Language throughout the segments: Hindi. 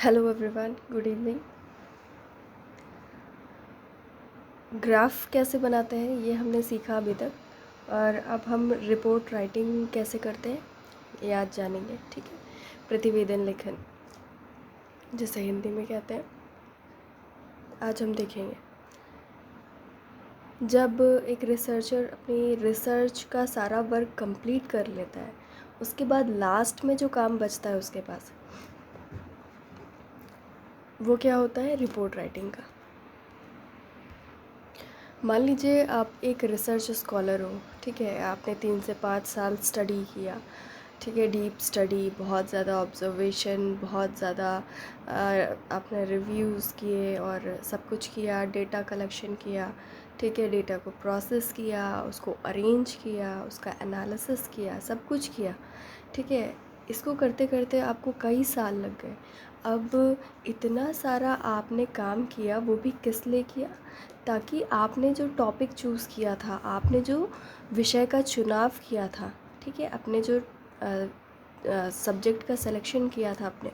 Hello everyone, good evening. Graph कैसे बनाते हैं ये हमने सीखा अभी तक, और अब हम रिपोर्ट राइटिंग कैसे करते हैं ये आज जानेंगे। ठीक है, प्रतिवेदन लेखन जिसे हिंदी में कहते हैं, आज हम देखेंगे। जब एक रिसर्चर अपनी रिसर्च का सारा वर्क कंप्लीट कर लेता है, उसके बाद लास्ट में जो काम बचता है उसके पास, वो क्या होता है? रिपोर्ट राइटिंग का। मान लीजिए आप एक रिसर्च स्कॉलर हो, ठीक है, आपने 3 से 5 साल स्टडी किया, ठीक है, डीप स्टडी, बहुत ज़्यादा ऑब्जर्वेशन, बहुत ज़्यादा आपने रिव्यूज़ किए और सब कुछ किया, डेटा कलेक्शन किया, ठीक है, डेटा को प्रोसेस किया, उसको अरेंज किया, उसका एनालिसिस किया, सब कुछ किया, ठीक है। इसको करते करते आपको कई साल लग गए। अब इतना सारा आपने काम किया, वो भी किस लिए किया? ताकि आपने जो टॉपिक चूज़ किया था, आपने जो विषय का चुनाव किया था, ठीक है, अपने जो सब्जेक्ट का सिलेक्शन किया था आपने,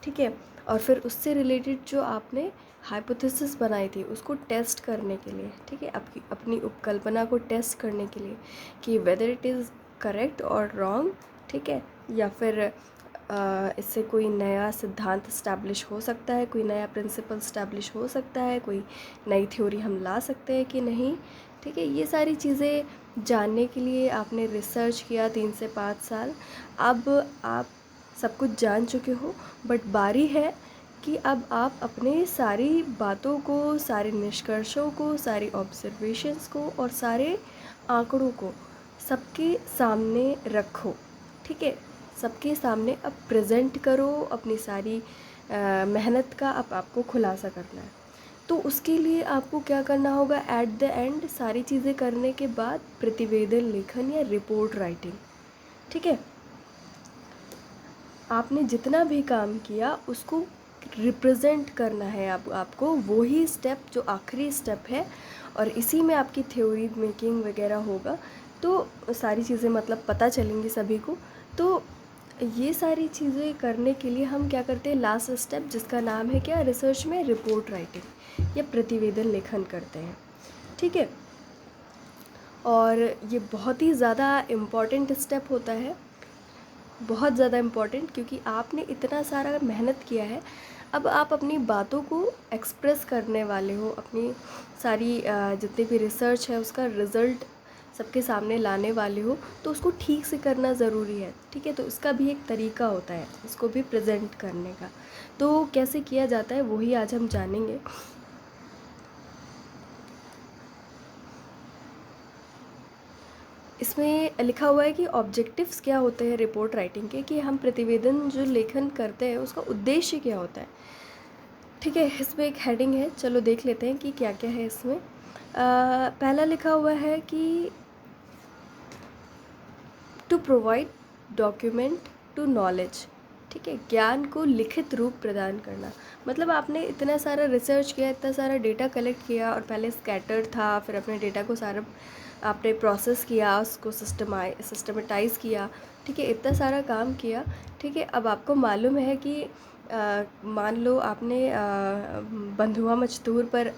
ठीक है, और फिर उससे रिलेटेड जो आपने हाइपोथेसिस बनाई थी उसको टेस्ट करने के लिए, ठीक है, आपकी अपनी उपकल्पना को टेस्ट करने के लिए कि वेदर इट इज़ करेक्ट और रॉन्ग, ठीक है, या फिर इससे कोई नया सिद्धांत इस्टेब्लिश हो सकता है, कोई नया प्रिंसिपल इस्टेब्लिश हो सकता है, कोई नई थ्योरी हम ला सकते हैं कि नहीं, ठीक है। ये सारी चीज़ें जानने के लिए आपने रिसर्च किया 3 से 5 साल। अब आप सब कुछ जान चुके हो, बट बारी है कि अब आप अपने सारी बातों को, सारे निष्कर्षों को, सारी ऑब्जर्वेशंस को और सारे आंकड़ों को सबके सामने रखो, ठीक है। सबके सामने अब प्रेजेंट करो, अपनी सारी मेहनत का अब आपको खुलासा करना है। तो उसके लिए आपको क्या करना होगा? एट द एंड सारी चीज़ें करने के बाद प्रतिवेदन लेखन या रिपोर्ट राइटिंग, ठीक है। आपने जितना भी काम किया उसको रिप्रेजेंट करना है। आपको वही स्टेप जो आखिरी स्टेप है, और इसी में आपकी थ्योरी मेकिंग वगैरह होगा, तो सारी चीज़ें मतलब पता चलेंगी सभी को। तो ये सारी चीज़ें करने के लिए हम क्या करते हैं? लास्ट स्टेप जिसका नाम है क्या रिसर्च में? रिपोर्ट राइटिंग या प्रतिवेदन लेखन करते हैं, ठीक है। और ये बहुत ही ज़्यादा इम्पॉर्टेंट स्टेप होता है, बहुत ज़्यादा इम्पॉर्टेंट, क्योंकि आपने इतना सारा मेहनत किया है। अब आप अपनी बातों को एक्सप्रेस करने वाले हो, अपनी सारी जितनी भी रिसर्च है उसका रिज़ल्ट सबके सामने लाने वाले हो, तो उसको ठीक से करना ज़रूरी है, ठीक है। तो इसका भी एक तरीका होता है इसको भी प्रेजेंट करने का। तो कैसे किया जाता है वही आज हम जानेंगे। इसमें लिखा हुआ है कि ऑब्जेक्टिव्स क्या होते हैं रिपोर्ट राइटिंग के, कि हम प्रतिवेदन जो लेखन करते हैं उसका उद्देश्य क्या होता है, ठीक है। इसमें एक हेडिंग है, चलो देख लेते हैं कि क्या क्या है इसमें। पहला लिखा हुआ है कि to provide document to knowledge, ठीक है, ज्ञान को लिखित रूप प्रदान करना। मतलब आपने इतना सारा रिसर्च किया, इतना सारा डेटा कलेक्ट किया, और पहले स्कैटर्ड था, फिर अपने डेटा को सारा आपने प्रोसेस किया, उसको सिस्टमेटाइज़ किया, ठीक है, इतना सारा काम किया, ठीक है। अब आपको मालूम है कि मान लो आपने बंधुआ मजदूर पर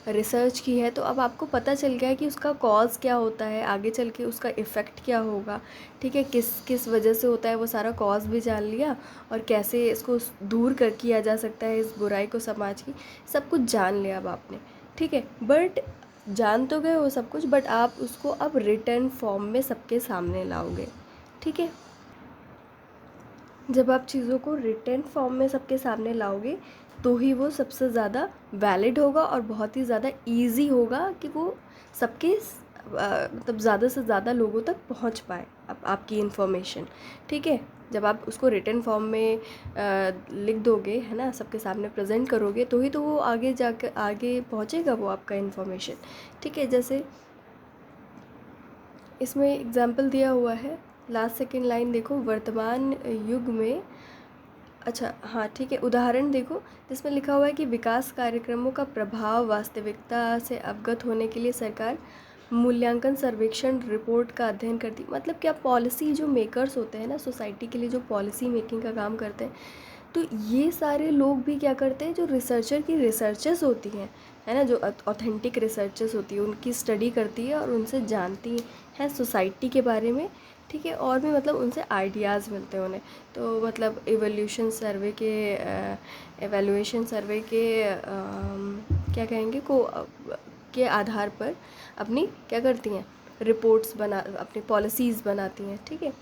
रिसर्च की है, तो अब आपको पता चल गया है कि उसका कॉज क्या होता है, आगे चल के उसका इफ़ेक्ट क्या होगा, ठीक है, किस किस वजह से होता है, वो सारा कॉज भी जान लिया, और कैसे इसको दूर कर किया जा सकता है, इस बुराई को समाज की, सब कुछ जान लिया अब आपने, ठीक है। बट जान तो गए वो सब कुछ, बट आप उसको अब रिटर्न फॉर्म में सबके सामने लाओगे, ठीक है। जब आप चीज़ों को रिटन फॉर्म में सबके सामने लाओगे, तो ही वो सबसे ज़्यादा वैलिड होगा और बहुत ही ज़्यादा इजी होगा कि वो सबके मतलब ज़्यादा से ज़्यादा लोगों तक पहुंच पाए आपकी इन्फॉर्मेशन, ठीक है। जब आप उसको रिटन फॉर्म में लिख दोगे, है ना, सबके सामने प्रेजेंट करोगे, तो ही तो वो आगे जाकर आगे पहुंचेगा वो आपका इन्फॉर्मेशन, ठीक है। जैसे इसमें एग्जाम्पल दिया हुआ है, लास्ट सेकेंड लाइन देखो, वर्तमान युग में, अच्छा हाँ ठीक है, उदाहरण देखो जिसमें लिखा हुआ है कि विकास कार्यक्रमों का प्रभाव वास्तविकता से अवगत होने के लिए सरकार मूल्यांकन सर्वेक्षण रिपोर्ट का अध्ययन करती। मतलब क्या, पॉलिसी जो मेकर्स होते हैं ना, सोसाइटी के लिए जो पॉलिसी मेकिंग का काम करते हैं, तो ये सारे लोग भी क्या करते हैं, जो रिसर्चर की रिसर्चेस होती हैं, है ना, जो ऑथेंटिक रिसर्चेस होती है, उनकी स्टडी करती है और उनसे जानती हैं सोसाइटी के बारे में, ठीक है, और भी मतलब उनसे आइडियाज़ मिलते हैं उन्हें। तो मतलब एवेल्यूएशन सर्वे के क्या कहेंगे के आधार पर अपनी क्या करती हैं, रिपोर्ट्स बना, अपनी पॉलिसीज़ बनाती हैं, ठीक है।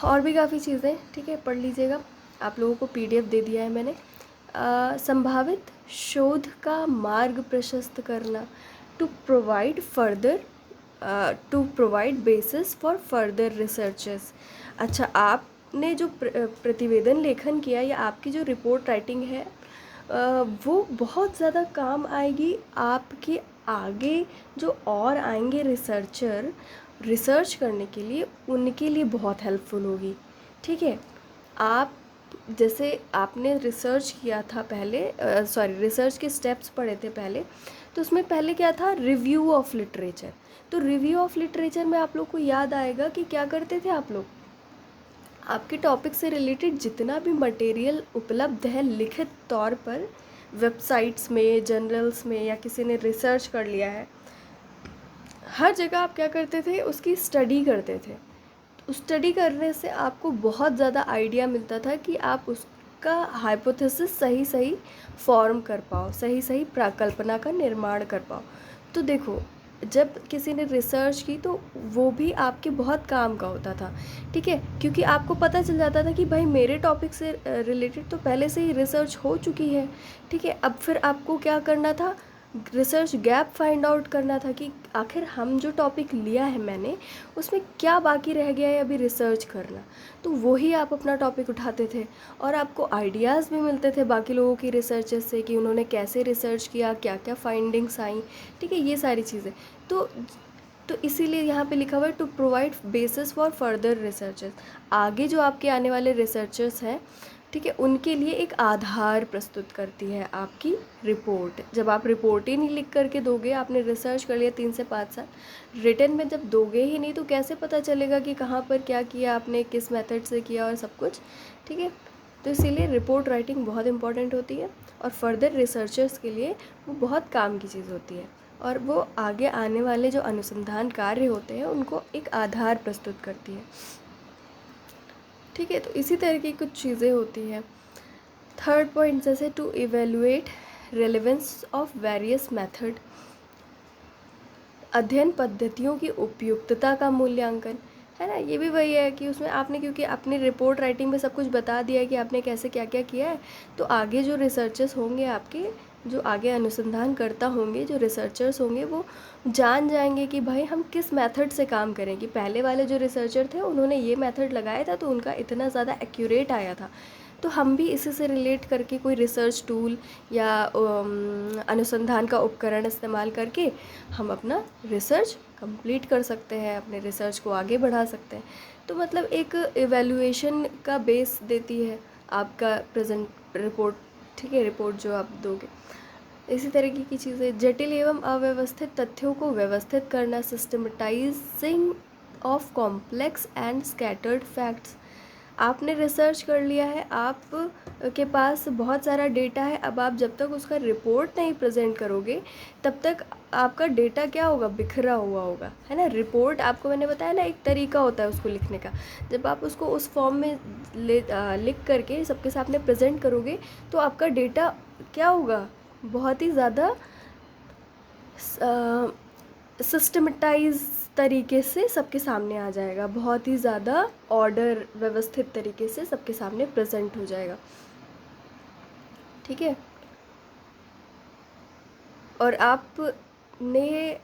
और भी काफ़ी चीज़ें, ठीक है, पढ़ लीजिएगा। आप लोगों को पीडीएफ दे दिया है मैंने। संभावित शोध का मार्ग प्रशस्त करना, to provide further to provide basis for further researches. अच्छा, आपने जो प्रतिवेदन लेखन किया या आपकी जो रिपोर्ट राइटिंग है, वो बहुत ज़्यादा काम आएगी आपके आगे जो और आएंगे रिसर्चर रिसर्च करने के लिए, उनके लिए बहुत हेल्पफुल होगी, ठीक है। आप जैसे आपने रिसर्च किया था पहले, रिसर्च के स्टेप्स पढ़े थे पहले, तो उसमें पहले क्या था, रिव्यू ऑफ लिटरेचर। तो रिव्यू ऑफ लिटरेचर में आप लोग को याद आएगा कि क्या करते थे आप लोग, आपके टॉपिक से रिलेटेड जितना भी मटेरियल उपलब्ध है लिखित तौर पर वेबसाइट्स में, जर्नल्स में, या किसी ने रिसर्च कर लिया है, हर जगह आप क्या करते थे, उसकी स्टडी करते थे। उस स्टडी करने से आपको बहुत ज़्यादा आइडिया मिलता था कि आप उसका हाइपोथेसिस सही सही फॉर्म कर पाओ, सही सही प्राकल्पना का निर्माण कर पाओ। तो देखो, जब किसी ने रिसर्च की तो वो भी आपके बहुत काम का होता था, ठीक है, क्योंकि आपको पता चल जाता था कि भाई मेरे टॉपिक से रिलेटेड तो पहले से ही रिसर्च हो चुकी है, ठीक है। अब फिर आपको क्या करना था, रिसर्च गैप फाइंड आउट करना था कि आखिर हम जो टॉपिक लिया है मैंने, उसमें क्या बाकी रह गया है अभी रिसर्च करना। तो वही आप अपना टॉपिक उठाते थे और आपको आइडियाज़ भी मिलते थे बाकी लोगों की रिसर्चेस से कि उन्होंने कैसे रिसर्च किया, क्या क्या फाइंडिंग्स आई, ठीक है, ये सारी चीज़ें। तो इसीलिए यहाँ पे लिखा हुआ है to provide basis for further researches. आगे जो आपके आने वाले रिसर्चर्स हैं, ठीक है, उनके लिए एक आधार प्रस्तुत करती है आपकी रिपोर्ट। जब आप रिपोर्ट ही नहीं लिख करके दोगे, आपने रिसर्च कर लिया 3 से 5 साल, रिटर्न में जब दोगे ही नहीं तो कैसे पता चलेगा कि कहाँ पर क्या किया आपने, किस मेथड से किया और सब कुछ, ठीक है। तो इसीलिए रिपोर्ट राइटिंग बहुत इंपॉर्टेंट होती है और फर्दर रिसर्चर्स के लिए वो बहुत काम की चीज़ होती है, और वो आगे आने वाले जो अनुसंधान कार्य होते हैं उनको एक आधार प्रस्तुत करती है, ठीक है। तो इसी तरह की कुछ चीज़ें होती हैं। थर्ड पॉइंट, जैसे to evaluate relevance of various method, अध्ययन पद्धतियों की उपयुक्तता का मूल्यांकन, है ना। ये भी वही है कि उसमें आपने, क्योंकि अपनी रिपोर्ट राइटिंग में सब कुछ बता दिया है कि आपने कैसे क्या क्या किया है, तो आगे जो रिसर्चर्स होंगे आपके, जो आगे अनुसंधान करता होंगे, जो रिसर्चर्स होंगे, वो जान जाएंगे कि भाई हम किस मेथड से काम करें, कि पहले वाले जो रिसर्चर थे उन्होंने ये मेथड लगाया था तो उनका इतना ज़्यादा एक्यूरेट आया था, तो हम भी इसी से रिलेट करके कोई रिसर्च टूल या अनुसंधान का उपकरण इस्तेमाल करके हम अपना रिसर्च कंप्लीट कर सकते हैं, अपने रिसर्च को आगे बढ़ा सकते हैं। तो मतलब एक इवैल्यूएशन का बेस देती है आपका प्रेजेंट रिपोर्ट, ठीक है, रिपोर्ट जो आप दोगे। इसी तरीके की चीज़ें, जटिल एवं अव्यवस्थित तथ्यों को व्यवस्थित करना, systematizing of complex and scattered facts. आपने रिसर्च कर लिया है, आप के पास बहुत सारा डेटा है, अब आप जब तक उसका रिपोर्ट नहीं प्रेजेंट करोगे तब तक आपका डेटा क्या होगा, बिखरा हुआ होगा, है ना। रिपोर्ट आपको मैंने बताया ना, एक तरीका होता है उसको लिखने का, जब आप उसको उस फॉर्म में लिख करके सबके सामने प्रेजेंट करोगे तो आपका डेटा क्या होगा, बहुत ही ज़्यादा सिस्टमेटाइज तरीके से सबके सामने आ जाएगा, बहुत ही ज़्यादा ऑर्डर व्यवस्थित तरीके से सबके सामने प्रेजेंट हो जाएगा, ठीक है। और आपने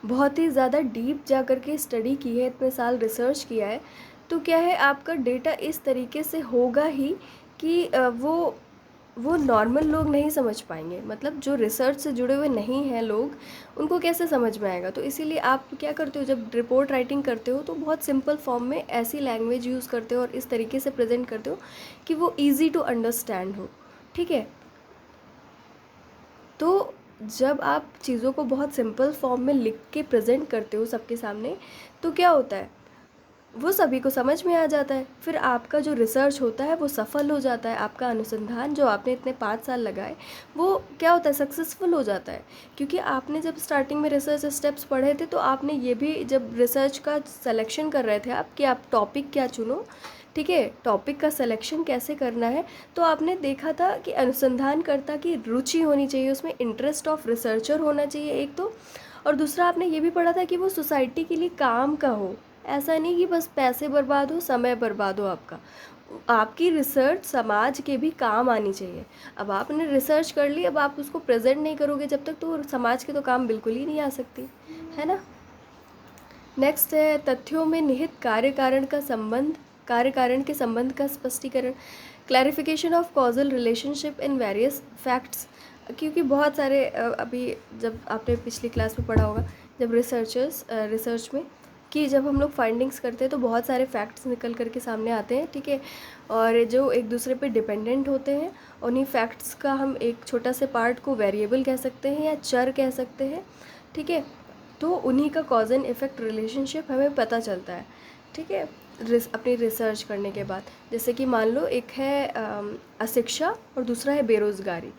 बहुत ही ज़्यादा डीप जा कर के स्टडी की है, इतने साल रिसर्च किया है, तो क्या है, आपका डेटा इस तरीके से होगा ही कि वो नॉर्मल लोग नहीं समझ पाएंगे, मतलब जो रिसर्च से जुड़े हुए नहीं हैं लोग, उनको कैसे समझ में आएगा। तो इसीलिए आप क्या करते हो, जब रिपोर्ट राइटिंग करते हो तो बहुत सिंपल फॉर्म में ऐसी लैंग्वेज यूज़ करते हो और इस तरीके से प्रेजेंट करते हो कि वो ईजी टू अंडरस्टैंड हो, ठीक है। तो जब आप चीज़ों को बहुत सिंपल फॉर्म में लिख के प्रेजेंट करते हो सबके सामने, तो क्या होता है, वो सभी को समझ में आ जाता है। फिर आपका जो रिसर्च होता है वो सफल हो जाता है, आपका अनुसंधान जो आपने इतने 5 साल लगाए वो क्या होता है, सक्सेसफुल हो जाता है। क्योंकि आपने जब स्टार्टिंग में रिसर्च स्टेप्स पढ़े थे तो आपने ये भी, जब रिसर्च का सिलेक्शन कर रहे थे आप कि आप टॉपिक क्या चुनो, ठीक है, टॉपिक का सिलेक्शन कैसे करना है, तो आपने देखा था कि अनुसंधानकर्ता की रुचि होनी चाहिए, उसमें इंटरेस्ट ऑफ रिसर्चर होना चाहिए एक तो, और दूसरा आपने ये भी पढ़ा था कि वो सोसाइटी के लिए काम का हो। ऐसा नहीं कि बस पैसे बर्बाद हो, समय बर्बाद हो आपका। आपकी रिसर्च समाज के भी काम आनी चाहिए। अब आपने रिसर्च कर ली, अब आप उसको प्रेजेंट नहीं करोगे जब तक, तो समाज के तो काम बिल्कुल ही नहीं आ सकती, है ना। नेक्स्ट है तथ्यों में निहित कार्य कारण का संबंध, कार्य कारण के संबंध का स्पष्टीकरण, clarification of causal relationship in various facts. क्योंकि बहुत सारे अभी जब आपने पिछली क्लास में पढ़ा होगा, जब रिसर्च में कि जब हम लोग फाइंडिंग्स करते हैं तो बहुत सारे फैक्ट्स निकल कर के सामने आते हैं, ठीक है, और जो एक दूसरे पे डिपेंडेंट होते हैं। उन्हीं फैक्ट्स का हम एक छोटा से पार्ट को वेरिएबल कह सकते हैं या चर कह सकते हैं, ठीक है। तो उन्हीं का कॉज एंड इफ़ेक्ट रिलेशनशिप हमें पता चलता है, ठीक है, अपनी रिसर्च करने के बाद। जैसे कि मान लो एक है अशिक्षा और दूसरा है बेरोज़गारी।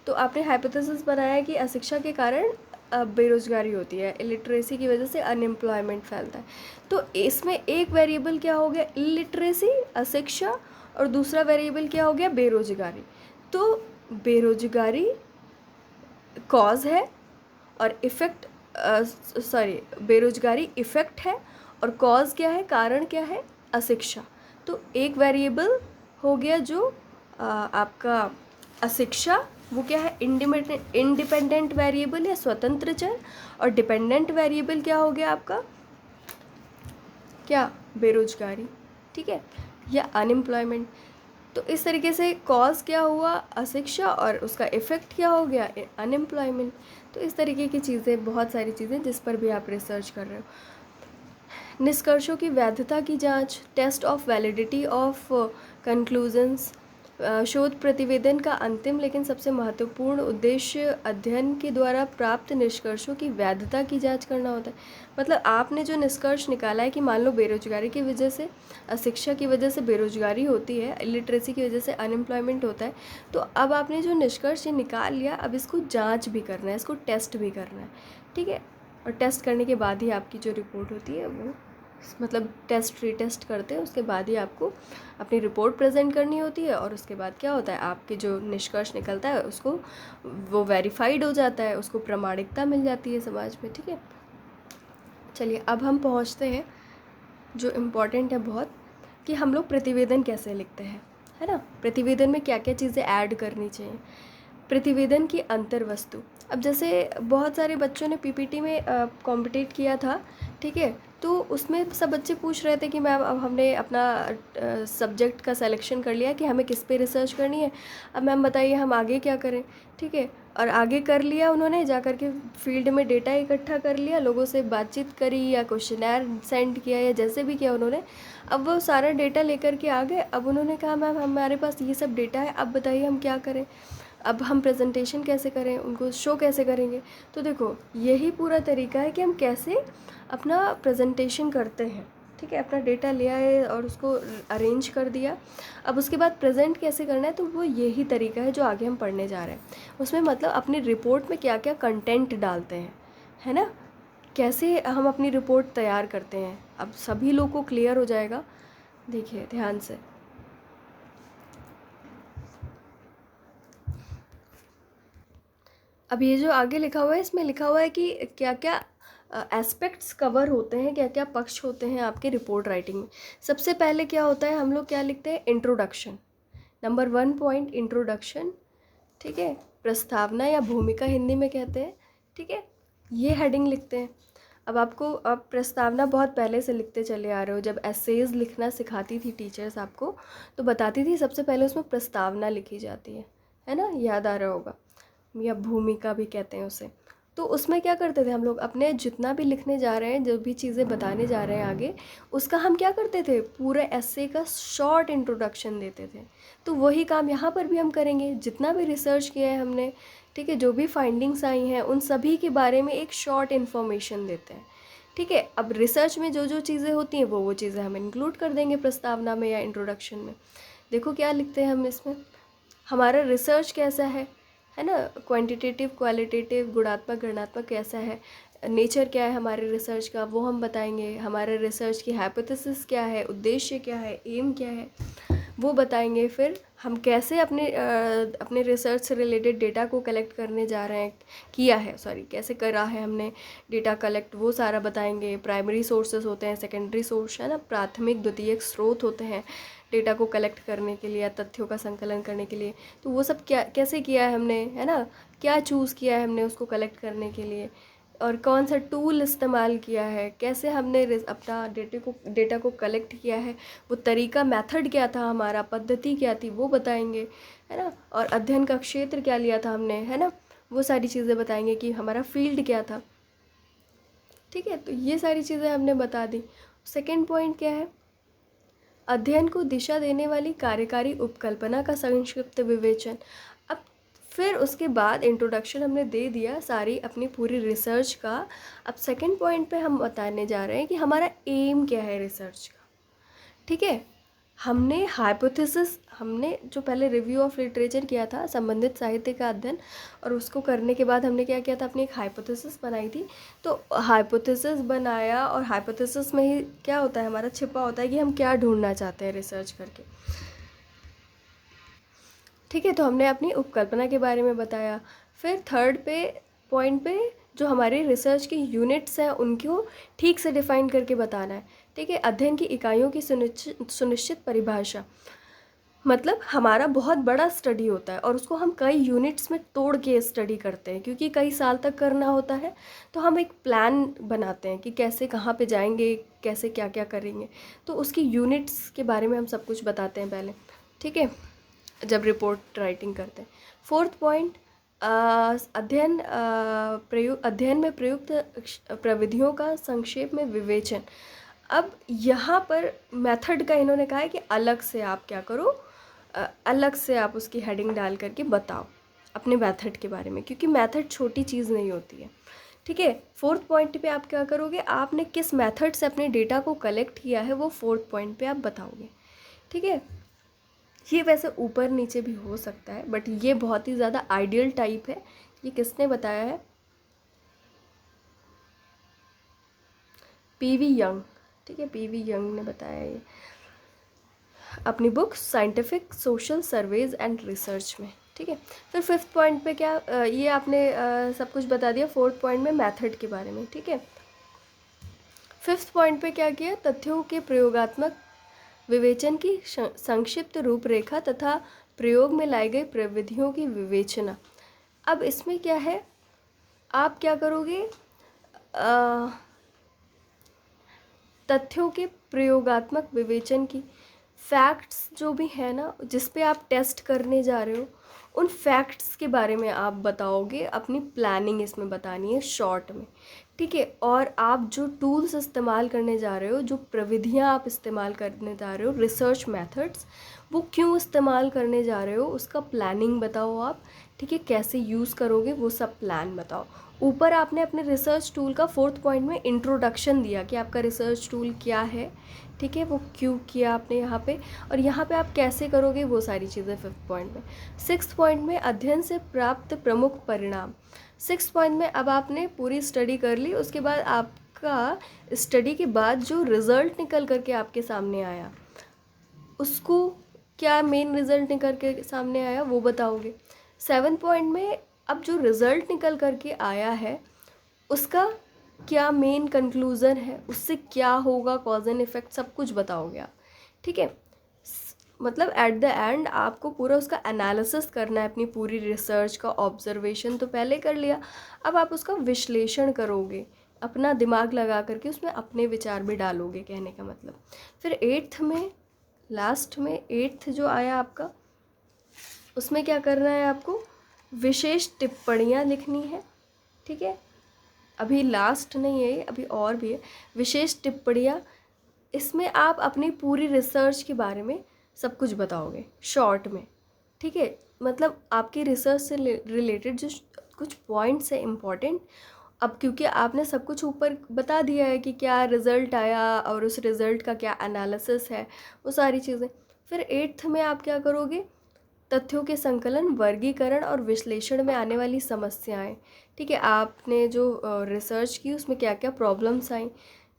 तो आपने हाइपोथेसिस बनाया कि अशिक्षा के कारण बेरोज़गारी होती है, इलिटरेसी की वजह से अनएम्प्लॉयमेंट फैलता है। तो इसमें एक वेरिएबल क्या हो गया, इलिटरेसी, अशिक्षा, और दूसरा वेरिएबल क्या हो गया, बेरोज़गारी। तो बेरोज़गारी कॉज है और इफ़ेक्ट, बेरोज़गारी इफ़ेक्ट है, और कॉज क्या है, कारण क्या है, अशिक्षा। तो एक वेरिएबल हो गया जो आपका अशिक्षा, वो क्या है, इंडिपेंडेंट वेरिएबल या स्वतंत्र चर, और डिपेंडेंट वेरिएबल क्या हो गया आपका, क्या, बेरोजगारी, ठीक है, या अनएम्प्लॉयमेंट। तो इस तरीके से कॉज क्या हुआ, अशिक्षा, और उसका इफ़ेक्ट क्या हो गया, अनएम्प्लॉयमेंट। तो इस तरीके की चीज़ें, बहुत सारी चीज़ें जिस पर भी आप रिसर्च कर रहे हो। निष्कर्षों की वैधता की जांच, test of validity of conclusions. शोध प्रतिवेदन का अंतिम लेकिन सबसे महत्वपूर्ण उद्देश्य अध्ययन के द्वारा प्राप्त निष्कर्षों की वैधता की जांच करना होता है। मतलब आपने जो निष्कर्ष निकाला है कि मान लो बेरोजगारी की वजह से, अशिक्षा की वजह से बेरोजगारी होती है, इलिटरेसी की वजह से अनएम्प्लॉयमेंट होता है, तो अब आपने जो निष्कर्ष ये निकाल लिया, अब इसको जाँच भी करना है, इसको टेस्ट भी करना है, ठीक है। और टेस्ट करने के बाद ही आपकी जो रिपोर्ट होती है वो, मतलब टेस्ट रीटेस्ट करते हैं, उसके बाद ही आपको अपनी रिपोर्ट प्रेजेंट करनी होती है। और उसके बाद क्या होता है, आपके जो निष्कर्ष निकलता है उसको, वो वेरीफाइड हो जाता है, उसको प्रामाणिकता मिल जाती है समाज में, ठीक है। चलिए अब हम पहुंचते हैं जो इम्पोर्टेंट है बहुत, कि हम लोग प्रतिवेदन कैसे लिखते हैं, है ना। प्रतिवेदन में क्या क्या चीज़ें ऐड करनी चाहिए। प्रतिवेदन की अंतर्वस्तु। अब जैसे बहुत सारे बच्चों ने पीपीटी में कॉम्पिटेट किया था, ठीक है, तो उसमें सब बच्चे पूछ रहे थे कि मैम अब हमने अपना सब्जेक्ट का सिलेक्शन कर लिया कि हमें किस पे रिसर्च करनी है, अब मैम बताइए हम आगे क्या करें, ठीक है। और आगे कर लिया उन्होंने, जा कर के फील्ड में डेटा इकट्ठा कर लिया, लोगों से बातचीत करी या क्वेश्चनर सेंड किया या जैसे भी किया उन्होंने। अब वो सारा डेटा लेकर के आ गए, अब उन्होंने कहा मैम हमारे पास ये सब डेटा है, अब बताइए हम क्या करें, अब हम प्रेजेंटेशन कैसे करें, उनको शो कैसे करेंगे। तो देखो यही पूरा तरीका है कि हम कैसे अपना प्रेजेंटेशन करते हैं, ठीक है। अपना डेटा ले आए और उसको अरेंज कर दिया, अब उसके बाद प्रेजेंट कैसे करना है, तो वो यही तरीका है जो आगे हम पढ़ने जा रहे हैं। उसमें मतलब अपनी रिपोर्ट में क्या क्या कंटेंट डालते हैं, है ना, कैसे हम अपनी रिपोर्ट तैयार करते हैं, अब सभी लोग को क्लियर हो जाएगा। देखिए ध्यान से, अब ये जो आगे लिखा हुआ है इसमें लिखा हुआ है कि क्या क्या एस्पेक्ट्स कवर होते हैं, क्या क्या पक्ष होते हैं आपके रिपोर्ट राइटिंग में। सबसे पहले क्या होता है, हम लोग क्या लिखते हैं, इंट्रोडक्शन, नंबर 1 पॉइंट इंट्रोडक्शन, ठीक है, प्रस्तावना या भूमिका हिंदी में कहते हैं, ठीक है, ये हेडिंग लिखते हैं। अब आपको, अब प्रस्तावना बहुत पहले से लिखते चले आ रहे हो, जब एसेज लिखना सिखाती थी टीचर्स आपको, तो बताती थी सबसे पहले उसमें प्रस्तावना लिखी जाती है ना, याद आ रहा होगा, या भूमिका भी कहते हैं उसे। तो उसमें क्या करते थे हम लोग, अपने जितना भी लिखने जा रहे हैं, जो भी चीज़ें बताने जा रहे हैं आगे, उसका हम क्या करते थे, पूरे एस्से का शॉर्ट इंट्रोडक्शन देते थे। तो वही काम यहाँ पर भी हम करेंगे, जितना भी रिसर्च किया है हमने, ठीक है, जो भी फाइंडिंग्स आई हैं उन सभी के बारे में एक शॉर्ट इन्फॉर्मेशन देते हैं, ठीक है। अब रिसर्च में जो जो चीज़ें होती हैं वो चीज़ें हम इंक्लूड कर देंगे प्रस्तावना में या इंट्रोडक्शन में। देखो क्या लिखते हैं हम इसमें, हमारा रिसर्च कैसा है ना, क्वांटिटेटिव क्वालिटेटिव गुणात्मक गणनात्मक कैसा है, नेचर क्या है हमारे रिसर्च का वो हम बताएंगे, हमारे रिसर्च की हाइपोथेसिस क्या है, उद्देश्य क्या है, एम क्या है वो बताएंगे। फिर हम कैसे अपने रिसर्च से रिलेटेड डेटा को कलेक्ट करने जा रहे हैं, कैसे करा है हमने डेटा कलेक्ट वो सारा बताएंगे। प्राइमरी सोर्सेस होते हैं, सेकेंडरी सोर्स है ना, प्राथमिक द्वितीयक स्रोत होते हैं डेटा को कलेक्ट करने के लिए या तथ्यों का संकलन करने के लिए। तो वो सब क्या कैसे किया है हमने, है ना, क्या चूज़ किया है हमने उसको कलेक्ट करने के लिए, और कौन सा टूल इस्तेमाल किया है, कैसे हमने अपना डेटा को कलेक्ट किया है, वो तरीका मेथड क्या था हमारा, पद्धति क्या थी वो बताएंगे, है ना, और अध्ययन का क्षेत्र क्या लिया था हमने, है ना, वो सारी चीज़ें बताएंगे कि हमारा फील्ड क्या था। ठीक है, तो ये सारी चीज़ें हमने बता दी। सेकेंड पॉइंट क्या है, अध्ययन को दिशा देने वाली कार्यकारी उपकल्पना का संक्षिप्त विवेचन। अब फिर उसके बाद इंट्रोडक्शन हमने दे दिया सारी अपनी पूरी रिसर्च का। अब सेकंड पॉइंट पे हम बताने जा रहे हैं कि हमारा एम क्या है रिसर्च का। ठीक है, हमने हाइपोथेसिस, हमने जो पहले रिव्यू ऑफ लिटरेचर किया था संबंधित साहित्य का अध्ययन, और उसको करने के बाद हमने क्या किया था, अपनी एक हाइपोथेसिस बनाई थी। तो हाइपोथेसिस बनाया, और हाइपोथेसिस में ही क्या होता है, हमारा छिपा होता है कि हम क्या ढूंढना चाहते हैं रिसर्च करके। ठीक है, तो हमने अपनी उपकल्पना के बारे में बताया। फिर थर्ड पॉइंट पे जो हमारी रिसर्च की यूनिट्स हैं उनको ठीक से डिफाइन करके बताना है। ठीक है, अध्ययन की इकाइयों की सुनिश्चित परिभाषा, मतलब हमारा बहुत बड़ा स्टडी होता है और उसको हम कई यूनिट्स में तोड़ के स्टडी करते हैं, क्योंकि कई साल तक करना होता है। तो हम एक प्लान बनाते हैं कि कैसे कहाँ पे जाएंगे, कैसे क्या क्या करेंगे, तो उसकी यूनिट्स के बारे में हम सब कुछ बताते हैं पहले। ठीक है, जब रिपोर्ट राइटिंग करते हैं। फोर्थ पॉइंट, अध्ययन में प्रयुक्त प्रविधियों का संक्षेप में विवेचन। अब यहाँ पर मेथड का इन्होंने कहा है कि अलग से आप क्या करो, अलग से आप उसकी हेडिंग डाल करके बताओ अपने मेथड के बारे में, क्योंकि मेथड छोटी चीज़ नहीं होती है। ठीक है, फोर्थ पॉइंट पे आप क्या करोगे, आपने किस मेथड से अपने डेटा को कलेक्ट किया है वो फोर्थ पॉइंट पे आप बताओगे। ठीक है, ये वैसे ऊपर नीचे भी हो सकता है, बट ये बहुत ही ज़्यादा आइडियल टाइप है। ये किसने बताया है, पीवी यंग। ठीक है, पीवी यंग ने बताया ये अपनी book scientific social surveys and research में। ठीक है, फिर फिफ्थ पॉइंट पे क्या, ये आपने सब कुछ बता दिया फोर्थ पॉइंट में मेथड के बारे में। ठीक है, फिफ्थ पॉइंट पे क्या किया, तथ्यों के प्रयोगात्मक विवेचन की संक्षिप्त रूपरेखा तथा प्रयोग में लाई गई प्रविधियों की विवेचना। अब इसमें क्या है, आप क्या करोगे, तथ्यों के प्रयोगात्मक विवेचन की, फैक्ट्स जो भी है ना जिस पे आप टेस्ट करने जा रहे हो, उन फैक्ट्स के बारे में आप बताओगे, अपनी प्लानिंग इसमें बतानी है शॉर्ट में। ठीक है, और आप जो टूल्स इस्तेमाल करने जा रहे हो, जो प्रविधियां आप इस्तेमाल करने जा रहे हो, रिसर्च मेथड्स, वो क्यों इस्तेमाल करने जा रहे हो उसका प्लानिंग बताओ आप। ठीक है, कैसे यूज़ करोगे वो सब प्लान बताओ। ऊपर आपने अपने रिसर्च टूल का फोर्थ पॉइंट में इंट्रोडक्शन दिया कि आपका रिसर्च टूल क्या है। ठीक है, वो क्यों किया आपने यहाँ पे, और यहाँ पे आप कैसे करोगे वो सारी चीज़ें फिफ्थ पॉइंट में। सिक्स्थ पॉइंट में अध्ययन से प्राप्त प्रमुख परिणाम। सिक्स्थ पॉइंट में अब आपने पूरी स्टडी कर ली, उसके बाद आपका स्टडी के बाद जो रिज़ल्ट निकल करके आपके सामने आया, उसको क्या मेन रिज़ल्ट निकल के सामने आया वो बताओगे। सेवन पॉइंट में अब जो रिज़ल्ट निकल करके आया है उसका क्या मेन कंक्लूज़न है, उससे क्या होगा, कॉज एंड इफ़ेक्ट सब कुछ बताओगे आप। ठीक है, मतलब एट द एंड आपको पूरा उसका एनालिसिस करना है, अपनी पूरी रिसर्च का ऑब्जर्वेशन तो पहले कर लिया, अब आप उसका विश्लेषण करोगे, अपना दिमाग लगा करके उसमें अपने विचार भी डालोगे, कहने का मतलब। फिर एट्थ में, लास्ट में एट्थ जो आया आपका, उसमें क्या करना है आपको, विशेष टिप्पणियाँ लिखनी है। ठीक है, अभी लास्ट नहीं है, अभी और भी है विशेष टिप्पणियाँ। इसमें आप अपनी पूरी रिसर्च के बारे में सब कुछ बताओगे शॉर्ट में। ठीक है, मतलब आपकी रिसर्च से रिलेटेड जो कुछ पॉइंट्स है इम्पॉर्टेंट, अब क्योंकि आपने सब कुछ ऊपर बता दिया है कि क्या रिज़ल्ट आया और उस रिज़ल्ट का क्या एनालिसिस है, वो सारी चीज़ें। फिर 8th में आप क्या करोगे, तथ्यों के संकलन, वर्गीकरण और विश्लेषण में आने वाली समस्याएं, ठीक है, आपने जो रिसर्च की उसमें क्या क्या प्रॉब्लम्स आई,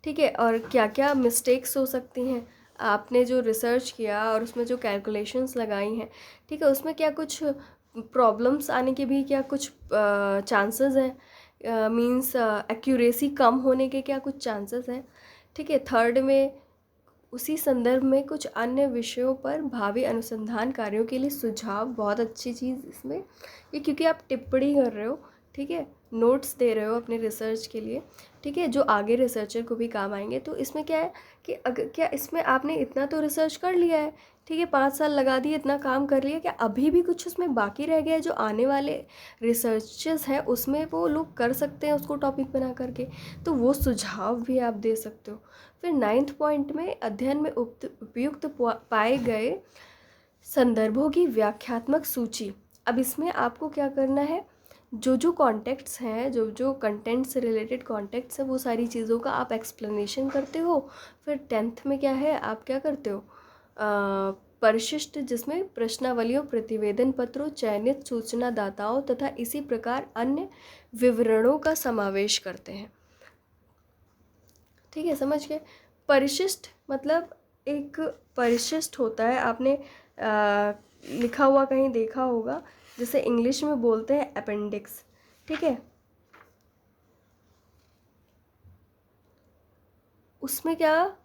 ठीक है, और क्या क्या मिस्टेक्स हो सकती हैं, आपने जो रिसर्च किया और उसमें जो कैलकुलेशंस लगाई हैं, ठीक है, उसमें क्या कुछ प्रॉब्लम्स आने के भी क्या कुछ चांसेस हैं, मींस एक्यूरेसी कम होने के क्या कुछ चांसेस हैं, ठीक है। थर्ड में उसी संदर्भ में कुछ अन्य विषयों पर भावी अनुसंधान कार्यों के लिए सुझाव, बहुत अच्छी चीज़ इसमें ये, क्योंकि आप टिप्पणी कर रहे हो, ठीक है, नोट्स दे रहे हो अपने रिसर्च के लिए, ठीक है, जो आगे रिसर्चर को भी काम आएंगे। तो इसमें क्या है कि अगर क्या इसमें आपने इतना तो रिसर्च कर लिया है, ठीक है, 5 साल लगा दिए, इतना काम कर लिया, क्या अभी भी कुछ उसमें बाकी रह गया है जो आने वाले रिसर्चेस हैं उसमें वो लोग कर सकते हैं उसको टॉपिक बना करके, तो वो सुझाव भी आप दे सकते हो। फिर 9th पॉइंट में अध्ययन में उपयुक्त पाए गए संदर्भों की व्याख्यात्मक सूची। अब इसमें आपको क्या करना है, जो जो कॉन्टेक्ट्स हैं, जो जो कंटेंट से रिलेटेड कॉन्टेक्ट्स हैं, वो सारी चीज़ों का आप एक्सप्लेनेशन करते हो। फिर 10th में क्या है, आप क्या करते हो, परिशिष्ट, जिसमें प्रश्नावलियों, प्रतिवेदन पत्रों, चयनित सूचनादाताओं तथा इसी प्रकार अन्य विवरणों का समावेश करते हैं, ठीक है, समझ गए। परिशिष्ट मतलब एक परिशिष्ट होता है, आपने लिखा हुआ कहीं देखा होगा, जिसे इंग्लिश में बोलते हैं अपेंडिक्स, ठीक है। उसमें क्या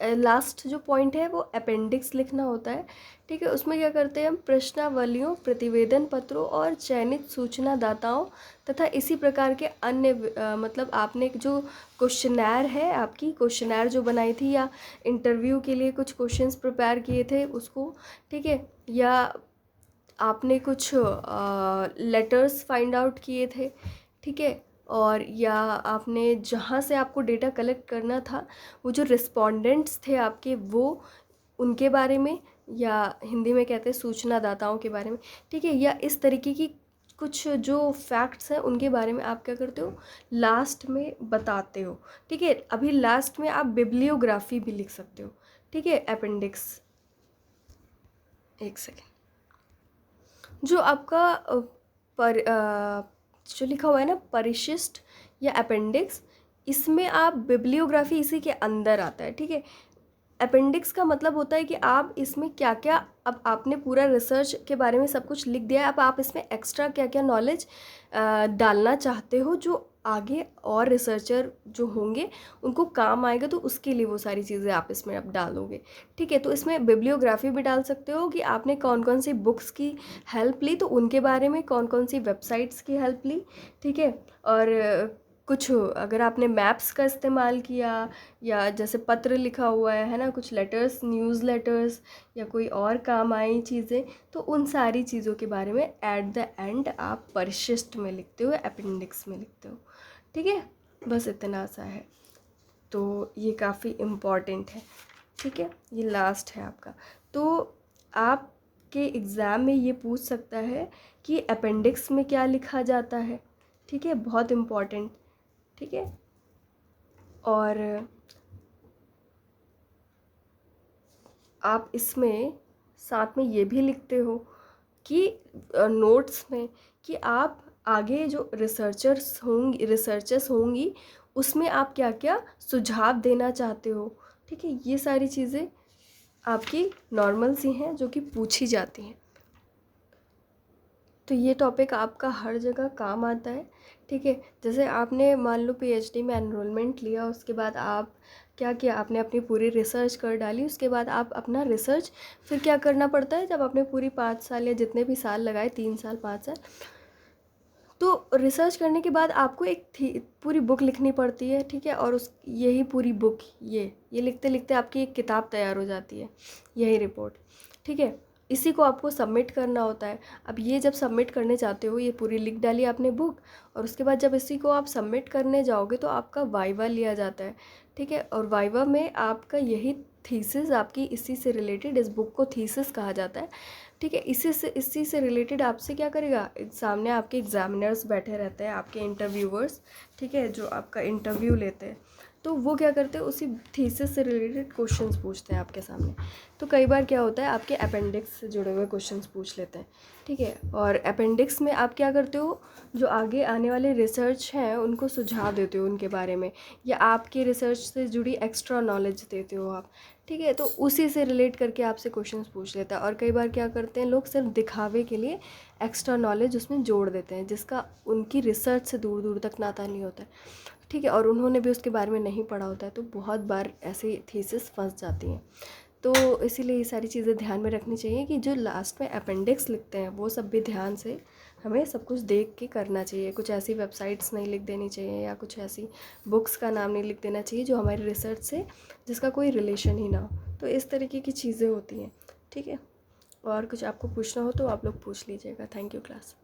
लास्ट जो पॉइंट है वो अपेंडिक्स लिखना होता है, ठीक है। उसमें क्या करते हैं हम, प्रश्नावलियों, प्रतिवेदन पत्रों और चयनित सूचनादाताओं तथा इसी प्रकार के अन्य मतलब आपने जो क्वेश्चनर है, आपकी क्वेश्चनर जो बनाई थी या इंटरव्यू के लिए कुछ क्वेश्चंस प्रिपेयर किए थे उसको, ठीक है, या आपने कुछ लेटर्स फाइंड आउट किए थे, ठीक है, और या आपने जहाँ से आपको डेटा कलेक्ट करना था वो जो रिस्पोंडेंट्स थे आपके, वो उनके बारे में, या हिंदी में कहते हैं सूचनादाताओं के बारे में, ठीक है, या इस तरीके की कुछ जो फैक्ट्स हैं उनके बारे में आप क्या करते हो, लास्ट में बताते हो, ठीक है। अभी लास्ट में आप बिब्लियोग्राफी भी लिख सकते हो, ठीक है, अपेंडिक्स। एक सेकेंड, जो आपका जो लिखा हुआ है ना परिशिष्ट या अपेंडिक्स, इसमें आप बिब्लियोग्राफी इसी के अंदर आता है, ठीक है। अपेंडिक्स का मतलब होता है कि आप इसमें क्या क्या, अब आपने पूरा रिसर्च के बारे में सब कुछ लिख दिया है, अब आप इसमें एक्स्ट्रा क्या क्या नॉलेज डालना चाहते हो जो आगे और रिसर्चर जो होंगे उनको काम आएगा, तो उसके लिए वो सारी चीज़ें आप इसमें अब डालोगे, ठीक है। तो इसमें बिब्लियोग्राफी भी डाल सकते हो कि आपने कौन कौन सी बुक्स की हेल्प ली, तो उनके बारे में, कौन कौन सी वेबसाइट्स की हेल्प ली, ठीक है। और कुछ अगर आपने मैप्स का इस्तेमाल किया, या जैसे पत्र लिखा हुआ है ना, कुछ लेटर्स, न्यूज़ लेटर्स, या कोई और काम आई चीज़ें, तो उन सारी चीज़ों के बारे में एट द एंड आप परिशिष्ट में लिखते हो, अपेंडिक्स में लिखते हो, ठीक है। बस इतना सा है, तो ये काफ़ी इम्पॉर्टेंट है, ठीक है, ये लास्ट है आपका। तो आपके एग्ज़ाम में ये पूछ सकता है कि अपेंडिक्स में क्या लिखा जाता है, ठीक है, बहुत इम्पॉर्टेंट, ठीक है। और आप इसमें साथ में ये भी लिखते हो कि नोट्स में कि आप आगे जो रिसर्चर्स होंगी उसमें आप क्या क्या सुझाव देना चाहते हो, ठीक है। ये सारी चीज़ें आपकी नॉर्मल सी हैं जो कि पूछी जाती हैं, तो ये टॉपिक आपका हर जगह काम आता है, ठीक है। जैसे आपने मान लो पीएचडी में एनरोलमेंट लिया, उसके बाद आप क्या किया, आपने अपनी पूरी रिसर्च कर डाली, उसके बाद आप अपना रिसर्च फिर क्या करना पड़ता है, जब आपने पूरी 5 साल या जितने भी साल लगाए, 3 साल 5 साल, तो रिसर्च करने के बाद आपको एक पूरी बुक लिखनी पड़ती है, ठीक है। और उस यही पूरी बुक, ये लिखते लिखते आपकी एक किताब तैयार हो जाती है, यही रिपोर्ट, ठीक है। इसी को आपको सबमिट करना होता है। अब ये जब सबमिट करने जाते हो, ये पूरी लिख डाली आपने बुक, और उसके बाद जब इसी को आप सबमिट करने जाओगे तो आपका वाइवा लिया जाता है, ठीक है। और वाइवा में आपका यही थीसिस, आपकी इसी से रिलेटेड, इस बुक को थीसिस कहा जाता है, ठीक है। इसी से रिलेटेड आपसे क्या करेगा, सामने आपके एग्जामिनर्स बैठे रहते हैं, आपके इंटरव्यूवर्स, ठीक है, जो आपका इंटरव्यू लेते हैं, तो वो क्या करते हैं, उसी थीसिस से रिलेटेड क्वेश्चंस पूछते हैं आपके सामने। तो कई बार क्या होता है, आपके अपेंडिक्स से जुड़े हुए क्वेश्चंस पूछ लेते हैं, ठीक है। और अपेंडिक्स में आप क्या करते हो, जो आगे आने वाले रिसर्च हैं उनको सुझाव देते हो उनके बारे में, या आपके रिसर्च से जुड़ी एक्स्ट्रा नॉलेज देते हो आप, ठीक है। तो उसी से रिलेट करके आपसे क्वेश्चंस पूछ लेता है। और कई बार क्या करते हैं लोग, सिर्फ दिखावे के लिए एक्स्ट्रा नॉलेज उसमें जोड़ देते हैं, जिसका उनकी रिसर्च से दूर दूर तक नाता नहीं होता है, ठीक है, और उन्होंने भी उसके बारे में नहीं पढ़ा होता है, तो बहुत बार ऐसी थीसिस फंस जाती हैं। तो इसीलिए ये सारी चीज़ें ध्यान में रखनी चाहिए कि जो लास्ट में अपेंडिक्स लिखते हैं वो सब भी ध्यान से हमें सब कुछ देख के करना चाहिए। कुछ ऐसी वेबसाइट्स नहीं लिख देनी चाहिए, या कुछ ऐसी बुक्स का नाम नहीं लिख देना चाहिए जो हमारी रिसर्च से, जिसका कोई रिलेशन ही ना हो। तो इस तरीके की चीज़ें होती हैं, ठीक है। और कुछ आपको पूछना हो तो आप लोग पूछ लीजिएगा। Thank you class.